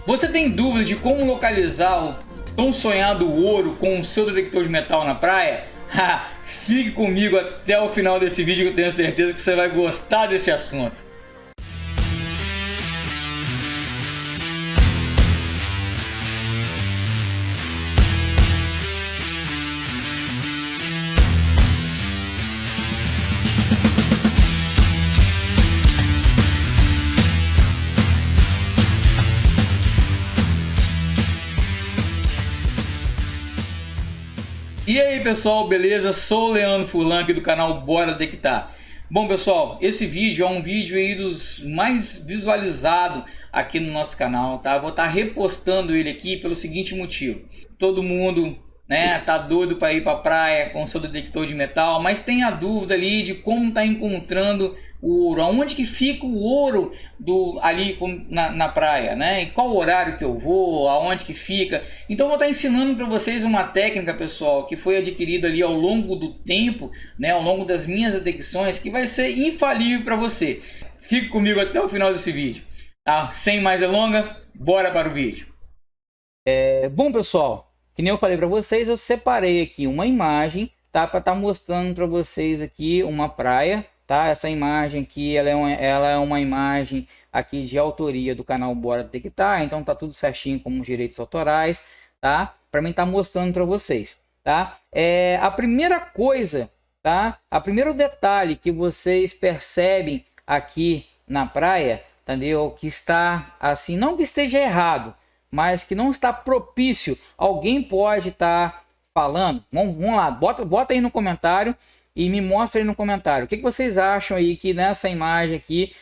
Você tem dúvida de como localizar o tão sonhado ouro com o seu detector de metal na praia? Fique comigo até o final desse vídeo que eu tenho certeza que você vai gostar desse assunto. E aí pessoal, beleza? Sou o Leandro Furlan aqui do canal Bora Detectar. Bom pessoal, esse vídeo é um vídeo aí dos mais visualizados aqui no nosso canal, tá? Vou estar repostando ele aqui pelo seguinte motivo. Todo mundo, né, tá doido para ir para a praia com seu detector de metal, mas tem a dúvida ali de como tá encontrando o ouro, aonde que fica o ouro ali na praia, né? E qual horário que eu vou, aonde que fica. Então vou estar ensinando para vocês uma técnica, pessoal, que foi adquirida ali ao longo do tempo, né? Ao longo das minhas detecções, que vai ser infalível para você. Fique comigo até o final desse vídeo, tá? Sem mais delongas, bora para o vídeo. Bom pessoal, que nem eu falei para vocês, eu separei aqui uma imagem, tá? Para estar mostrando para vocês aqui uma praia. Tá? Essa imagem aqui ela é uma imagem aqui de autoria do canal Bora Detectar, então tá tudo certinho com os direitos autorais, tá? Para mim tá mostrando para vocês, tá? A primeira coisa, tá? A primeiro detalhe que vocês percebem aqui na praia, entendeu? Que está assim, não que esteja errado, mas que não está propício. Alguém pode estar falando. Vamos lá, bota aí no comentário. E me mostra aí no comentário, o que vocês acham aí que nessa imagem aqui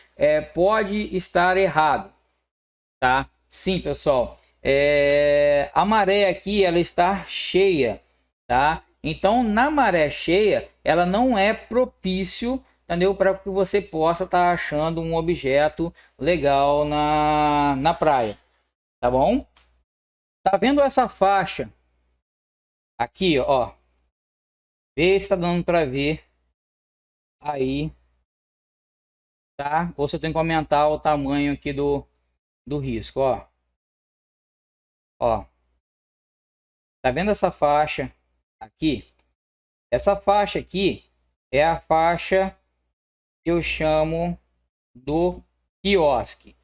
pode estar errado, tá? Sim, pessoal, a maré aqui ela está cheia, tá? Então, na maré cheia, ela não é propício, entendeu? Para que você possa estar achando um objeto legal na praia, tá bom? Tá vendo essa faixa aqui, ó? Vê se tá dando para ver aí, tá? Ou você tem que aumentar o tamanho aqui do risco, ó. Ó. Tá vendo essa faixa aqui? Essa faixa aqui é a faixa que eu chamo do quiosque,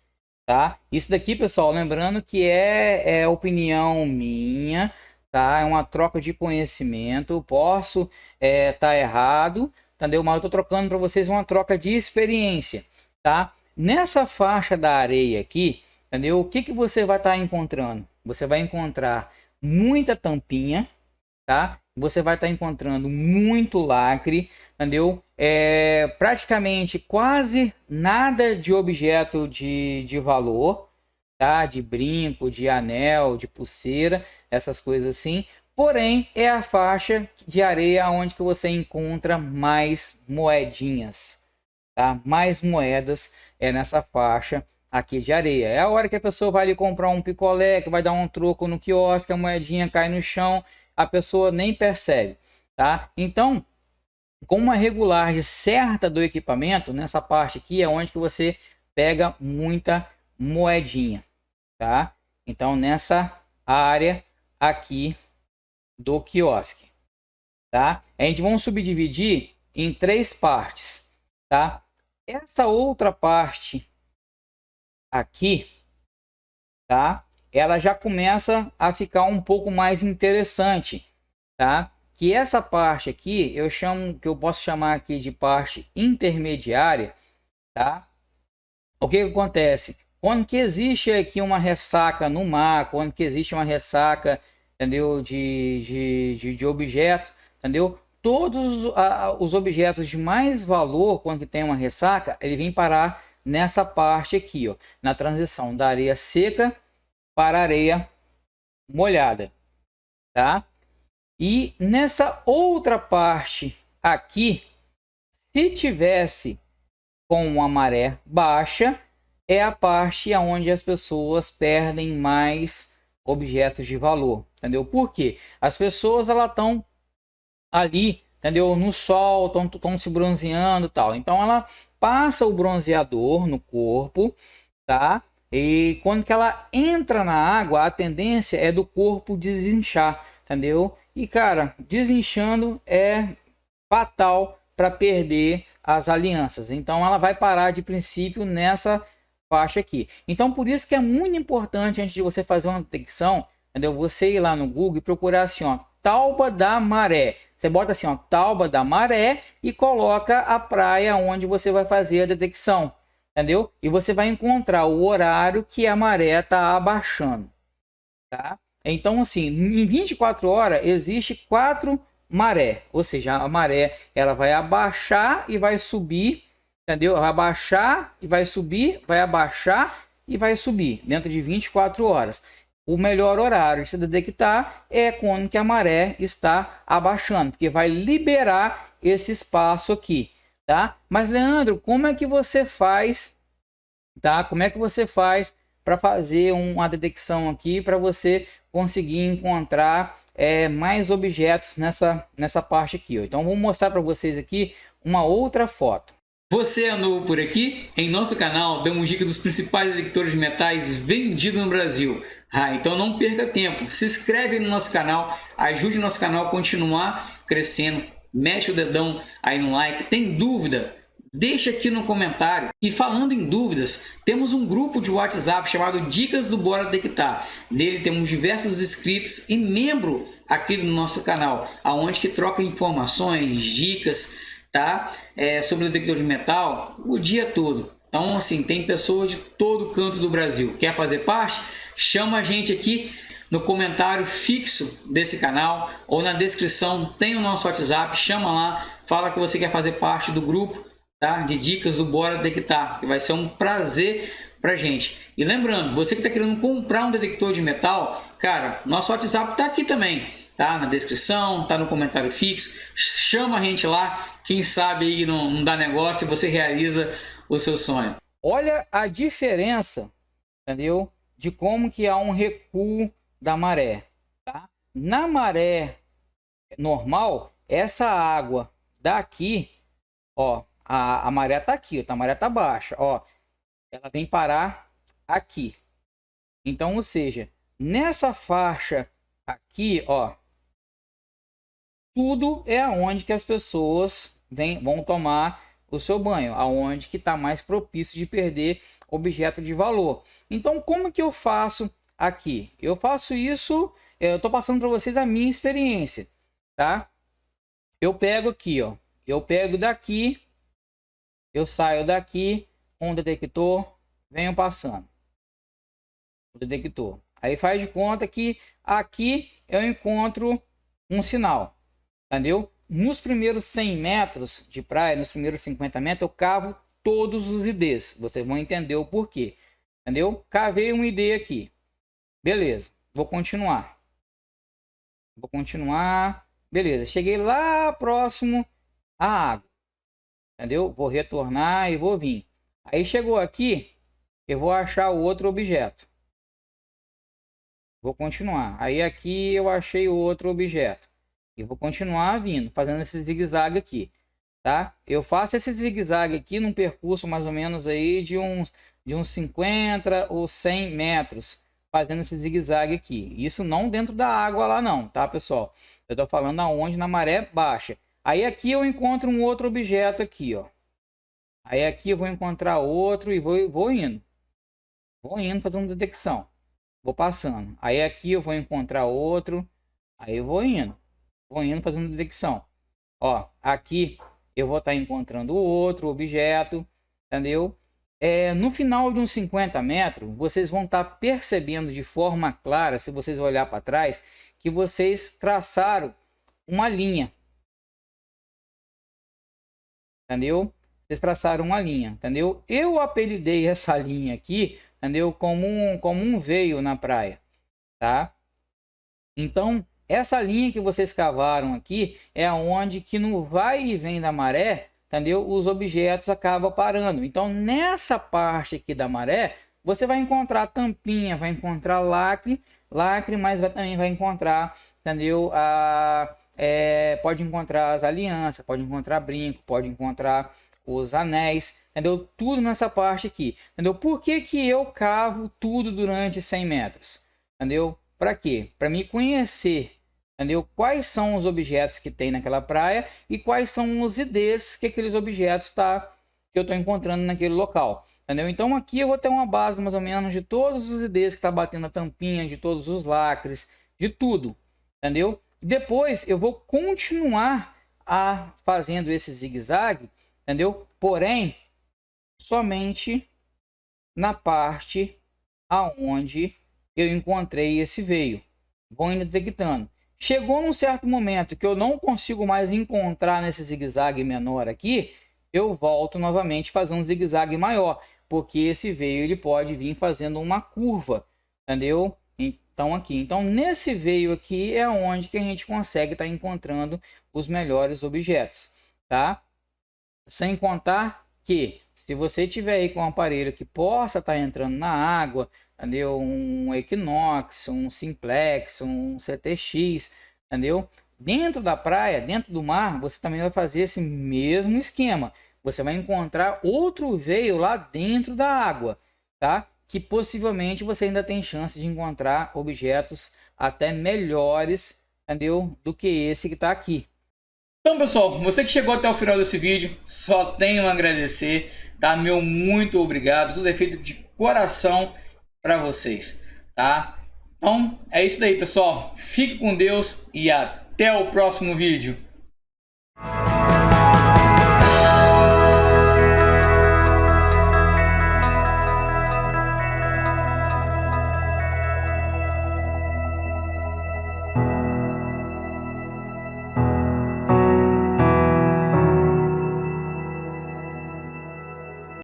tá? Isso daqui, pessoal, lembrando que é opinião minha, tá? É uma troca de conhecimento. Posso tá errado, entendeu? Mas eu tô trocando para vocês uma troca de experiência, tá? Nessa faixa da areia aqui, entendeu? O que que você vai estar encontrando? Você vai encontrar muita tampinha, tá? Você vai estar encontrando muito lacre, entendeu? Praticamente quase nada de objeto de valor, tá? De brinco, de anel, de pulseira, essas coisas assim. Porém, é a faixa de areia onde que você encontra mais moedinhas, tá? Mais moedas nessa faixa aqui de areia. É a hora que a pessoa vai ali comprar um picolé, que vai dar um troco no quiosque, a moedinha cai no chão, a pessoa nem percebe, tá? Então, com uma regulagem certa do equipamento, nessa parte aqui é onde que você pega muita moedinha, tá? Então, nessa área aqui do quiosque, tá? A gente vai subdividir em 3 partes, tá? Essa outra parte aqui, tá? Ela já começa a ficar um pouco mais interessante, tá? Que essa parte aqui eu chamo, que eu posso chamar aqui de parte intermediária, tá? O que que acontece? Quando que existe aqui uma ressaca no mar, quando que existe uma ressaca, entendeu? De objetos, entendeu? Todos os objetos de mais valor, quando que tem uma ressaca, ele vem parar nessa parte aqui, ó, na transição da areia seca para areia molhada, tá? E nessa outra parte aqui, se tivesse com uma maré baixa, é a parte onde as pessoas perdem mais objetos de valor, entendeu? Por quê? As pessoas elas estão ali, entendeu? No sol, estão se bronzeando, tal. Então ela passa o bronzeador no corpo, tá? E quando que ela entra na água, a tendência é do corpo desinchar, entendeu? E cara, desinchando é fatal para perder as alianças. Então ela vai parar de princípio nessa faixa aqui. Então por isso que é muito importante, antes de você fazer uma detecção, entendeu? Você ir lá no Google e procurar assim, ó, Tauba da Maré. Você bota assim, ó, Tauba da Maré e coloca a praia onde você vai fazer a detecção, entendeu? E você vai encontrar o horário que a maré está abaixando, tá? Então, assim, em 24 horas existe 4 maré, ou seja, a maré ela vai abaixar e vai subir, entendeu? Vai abaixar e vai subir, vai abaixar e vai subir dentro de 24 horas. O melhor horário de se detectar é quando que a maré está abaixando, porque vai liberar esse espaço aqui, tá? Mas Leandro, como é que você faz, tá? Como é que você faz para fazer uma detecção aqui para você conseguir encontrar mais objetos nessa parte aqui, ó. Então vou mostrar para vocês aqui uma outra foto. Você é novo por aqui? Em nosso canal damos dica dos principais detectores de metais vendidos no Brasil. Então não perca tempo, se inscreve no nosso canal, ajude o nosso canal a continuar crescendo, mexe o dedão aí no like. Tem dúvida? Deixa aqui no comentário. E falando em dúvidas, temos um grupo de WhatsApp chamado Dicas do Bora Detectar. Nele temos diversos inscritos e membro aqui do nosso canal, aonde que troca informações, dicas, tá? Sobre o detector de metal o dia todo. Então, assim, tem pessoas de todo canto do Brasil. Quer fazer parte? Chama a gente aqui no comentário fixo desse canal ou na descrição tem o nosso WhatsApp. Chama lá, fala que você quer fazer parte do grupo, tá? De dicas do Bora Detectar, que vai ser um prazer pra gente. E lembrando, você que está querendo comprar um detector de metal, cara, nosso WhatsApp tá aqui também, tá? Na descrição, tá no comentário fixo. Chama a gente lá, quem sabe aí não dá negócio e você realiza o seu sonho. Olha a diferença, entendeu? De como que há um recuo da maré, tá? Na maré normal, essa água daqui, ó, a maré tá aqui, ó, a maré tá baixa, ó, ela vem parar aqui. Então, ou seja, nessa faixa aqui, ó, tudo é aonde que as pessoas vão tomar o seu banho, aonde que está mais propício de perder objeto de valor. Então, como que eu faço aqui? Eu faço isso, eu estou passando para vocês a minha experiência, tá? Eu pego aqui, ó, eu pego daqui, eu saio daqui com o detector, venho passando o detector. Aí faz de conta que aqui eu encontro um sinal, entendeu? Nos primeiros 100 metros de praia, nos primeiros 50 metros, eu cavo todos os IDs. Vocês vão entender o porquê, entendeu? Cavei um ID aqui. Beleza, vou continuar. Vou continuar. Beleza, cheguei lá próximo à água, entendeu? Vou retornar e vou vir. Aí chegou aqui, eu vou achar o outro objeto. Vou continuar. Aí aqui eu achei o outro objeto. E vou continuar vindo, fazendo esse zigue-zague aqui, tá? Eu faço esse zigue-zague aqui num percurso mais ou menos aí de uns 50 ou 100 metros, fazendo esse zigue-zague aqui. Isso não dentro da água lá não, tá, pessoal? Eu tô falando aonde na maré baixa. Aí aqui eu encontro um outro objeto aqui, ó. Aí aqui eu vou encontrar outro e vou indo. Vou indo fazendo detecção. Vou passando. Aí aqui eu vou encontrar outro. Aí eu vou indo. Vou indo fazendo detecção. Ó, aqui eu vou estar encontrando outro objeto, entendeu? No final de uns 50 metros, vocês vão estar percebendo de forma clara, se vocês olhar para trás, que vocês traçaram uma linha. Entendeu? Vocês traçaram uma linha, entendeu? Eu apelidei essa linha aqui, entendeu? Como um veio na praia, tá? Então, essa linha que vocês cavaram aqui é onde que no vai e vem da maré, entendeu? Os objetos acabam parando. Então, nessa parte aqui da maré, você vai encontrar tampinha, vai encontrar lacre, mas também vai encontrar, entendeu? Pode encontrar as alianças, pode encontrar brinco, pode encontrar os anéis, entendeu? Tudo nessa parte aqui, entendeu? Por que que eu cavo tudo durante 100 metros? Entendeu? Para quê? Para me conhecer, entendeu? Quais são os objetos que tem naquela praia e quais são os IDs que aqueles objetos que eu estou encontrando naquele local, entendeu? Então aqui eu vou ter uma base mais ou menos de todos os IDs que está batendo a tampinha, de todos os lacres, de tudo, entendeu? Depois eu vou continuar fazendo esse zigue-zague, entendeu? Porém, somente na parte aonde eu encontrei esse veio. Vou indo detectando. Chegou num certo momento que eu não consigo mais encontrar nesse zigue-zague menor aqui, eu volto novamente a fazer um zigue-zague maior, porque esse veio ele pode vir fazendo uma curva, entendeu? Então aqui, então nesse veio aqui é onde que a gente consegue estar encontrando os melhores objetos, tá? Sem contar que se você tiver aí com um aparelho que possa estar entrando na água, entendeu? Um Equinox, um Simplex, um CTX, entendeu? Dentro da praia, dentro do mar, você também vai fazer esse mesmo esquema. Você vai encontrar outro veio lá dentro da água, tá? Que possivelmente você ainda tem chance de encontrar objetos até melhores, entendeu? Do que esse que está aqui. Então, pessoal, você que chegou até o final desse vídeo, só tenho a agradecer, tá? Meu muito obrigado, tudo é feito de coração para vocês, tá? Então, é isso daí, pessoal. Fique com Deus e até o próximo vídeo.